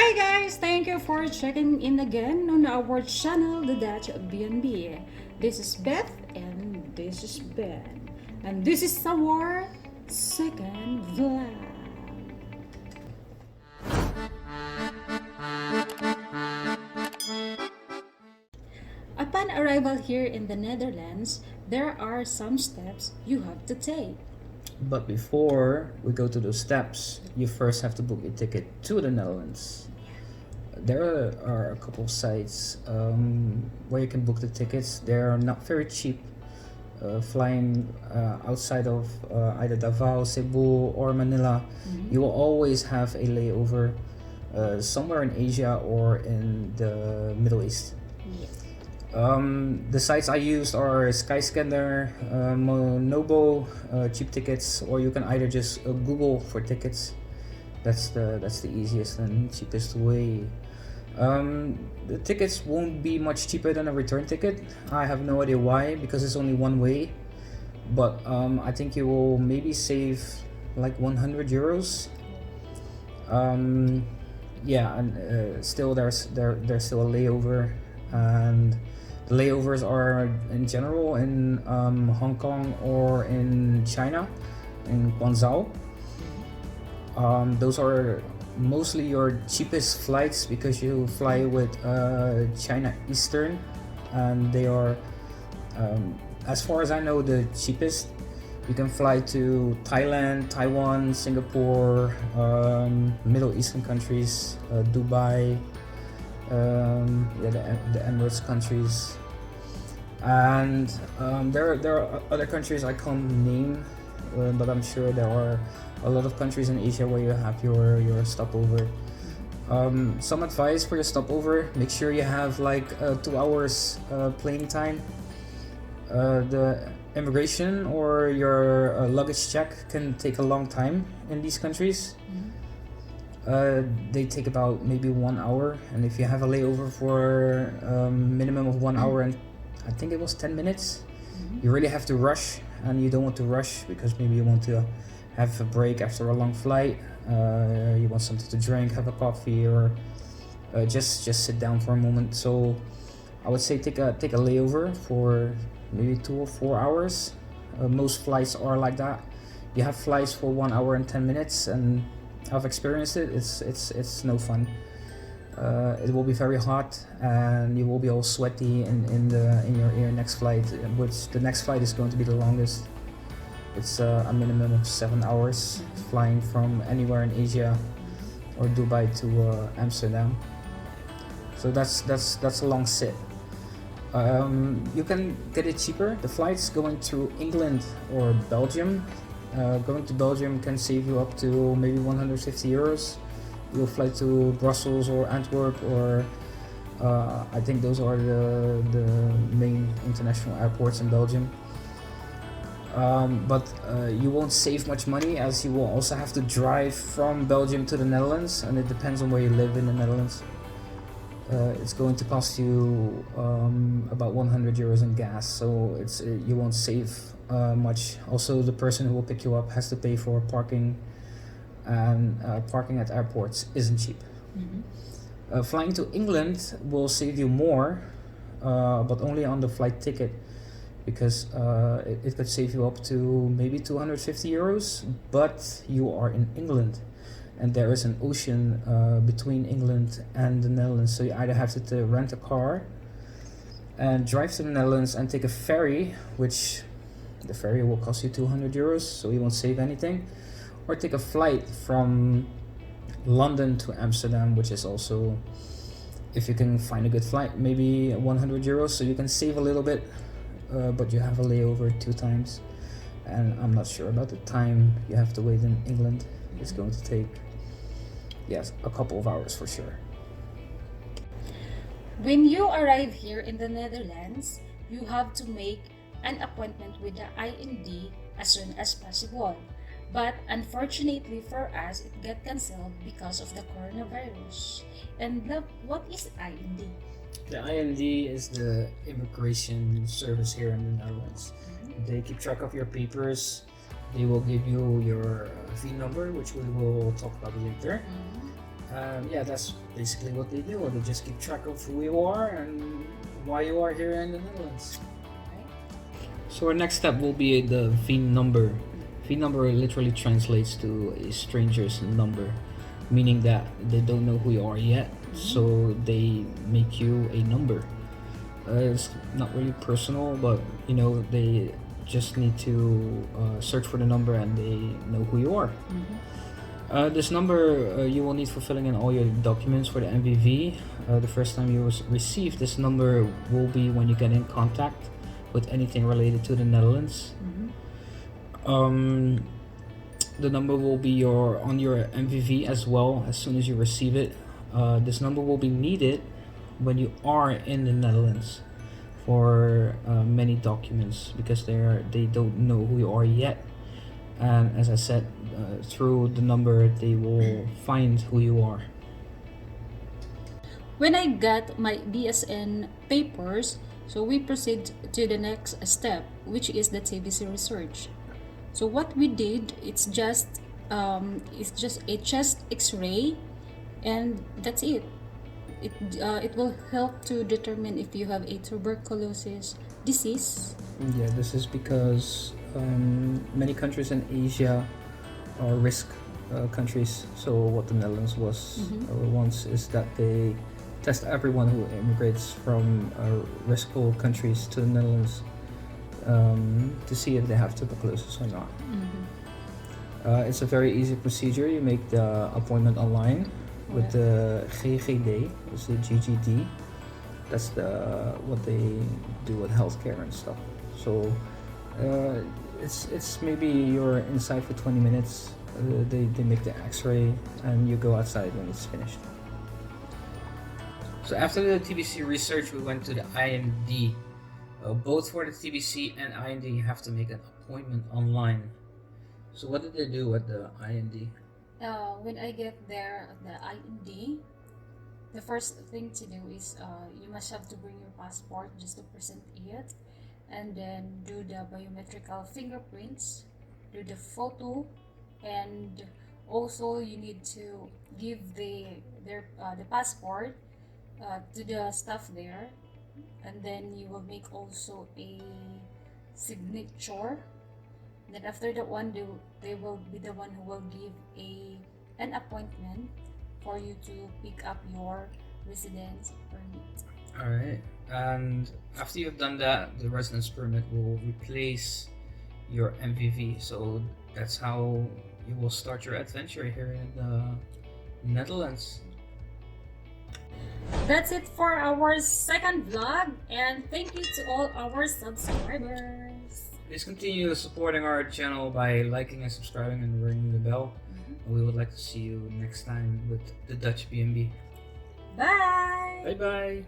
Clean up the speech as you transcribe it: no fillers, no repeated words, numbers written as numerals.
Hi guys, thank you for checking in again on our channel, the Dutch BnB. This is Beth and this is Ben. And this is our second vlog. Upon arrival here in the Netherlands, there are some steps you have to take. But before we go to those steps, you first have to book a ticket to the Netherlands. There are a couple of sites where you can book the tickets. They're not very cheap. Flying outside of either Davao, Cebu, or Manila, you will always have a layover somewhere in Asia or in the Middle East. Yes. The sites I used are Skyscanner, Monobo, cheap tickets, or you can either just Google for tickets. That's the easiest and cheapest way. The tickets won't be much cheaper than a return ticket. I have no idea why, because it's only one way. But I think you will maybe save like 100 euros. Yeah, and still there's still a layover, and the layovers are in general in Hong Kong or in China, in Guangzhou. Those are mostly your cheapest flights because you fly with China Eastern, and they are, as far as I know, the cheapest. You can fly to Thailand, Taiwan, Singapore, Middle Eastern countries, Dubai, the Emirates countries, and there are other countries I can't name, but I'm sure there are a lot of countries in Asia where you have your stopover. Some advice for your stopover: make sure you have like 2 hours plane time. The immigration or your luggage check can take a long time in these countries. They take about maybe 1 hour, and if you have a layover for minimum of 1 hour and I think it was 10 minutes, you really have to rush, and you don't want to rush because maybe you want to have a break after a long flight. You want something to drink, have a coffee, or just sit down for a moment. So I would say take a layover for maybe 2 or 4 hours. Most flights are like that. You have flights for 1 hour and 10 minutes, and I've experienced it. It's no fun. It will be very hot, and you will be all sweaty in your next flight, which the next flight is going to be the longest. It's a minimum of 7 hours flying from anywhere in Asia or Dubai to Amsterdam. So that's a long sit. You can get it cheaper. The flights going to England or Belgium. Going to Belgium can save you up to maybe 150 euros. You'll fly to Brussels or Antwerp, or I think those are the main international airports in Belgium. But you won't save much money, as you will also have to drive from Belgium to the Netherlands, and it depends on where you live in the Netherlands. It's going to cost you about 100 euros in gas, so you won't save much. Also, the person who will pick you up has to pay for parking, and parking at airports isn't cheap. Flying to England will save you more, but only on the flight ticket, because it could save you up to maybe 250 euros, but you are in England. And there is an ocean between England and the Netherlands, so you either have to rent a car and drive to the Netherlands and take a ferry, which the ferry will cost you 200 euros, so you won't save anything, or take a flight from London to Amsterdam, which is also, if you can find a good flight, maybe 100 euros, so you can save a little bit, but you have a layover 2 times, and I'm not sure about the time you have to wait in England. It's going to take, yes, a couple of hours for sure. When you arrive here in the Netherlands, you have to make an appointment with the IND as soon as possible. But unfortunately for us, it got cancelled because of the coronavirus. And what is IND? The IND is the immigration service here in the Netherlands. They keep track of your papers. They will give you your V number, which we will talk about later. Yeah, that's basically what they do. They just keep track of who you are and why you are here in the Netherlands. So our next step will be the V number. V number literally translates to a stranger's number, meaning that they don't know who you are yet, so they make you a number. It's not really personal, but they just need to search for the number and they know who you are. This number you will need for filling in all your documents for the MVV. The first time you receive this number will be when you get in contact with anything related to the Netherlands. The number will be on your MVV as well as soon as you receive it. This number will be needed when you are in the Netherlands for many documents because they don't know who you are yet, and as I said, through the number they will find who you are. When I got my BSN papers, so we proceed to the next step, which is the TBC Research. So what we did, it's just a chest X-ray, and that's it. It will help to determine if you have a tuberculosis disease. Yeah, this is because many countries in Asia are risk countries. So what the Netherlands was once is that they test everyone who immigrates from riskful countries to the Netherlands to see if they have tuberculosis or not. It's a very easy procedure. You make the appointment online with the GGD, it's the GGD. That's what they do with healthcare and stuff. So it's maybe you're inside for 20 minutes. They make the X-ray and you go outside when it's finished. So after the TBC Research, we went to the IND. Both for the TBC and IND, you have to make an appointment online. So what did they do at the IND? When I get there at the IND, the first thing to do is you must have to bring your passport just to present it, and then do the biometrical fingerprints, do the photo, and also you need to give the passport to the staff there, and then you will make also a signature. Then after that one, they will be the one who will give an appointment for you to pick up your residence permit. Alright, and after you've done that, the residence permit will replace your MVV. So that's how you will start your adventure here in the Netherlands. That's it for our second vlog, and thank you to all our subscribers. Please continue supporting our channel by liking and subscribing and ringing the bell. We would like to see you next time with the Dutch BnB. Bye! Bye bye!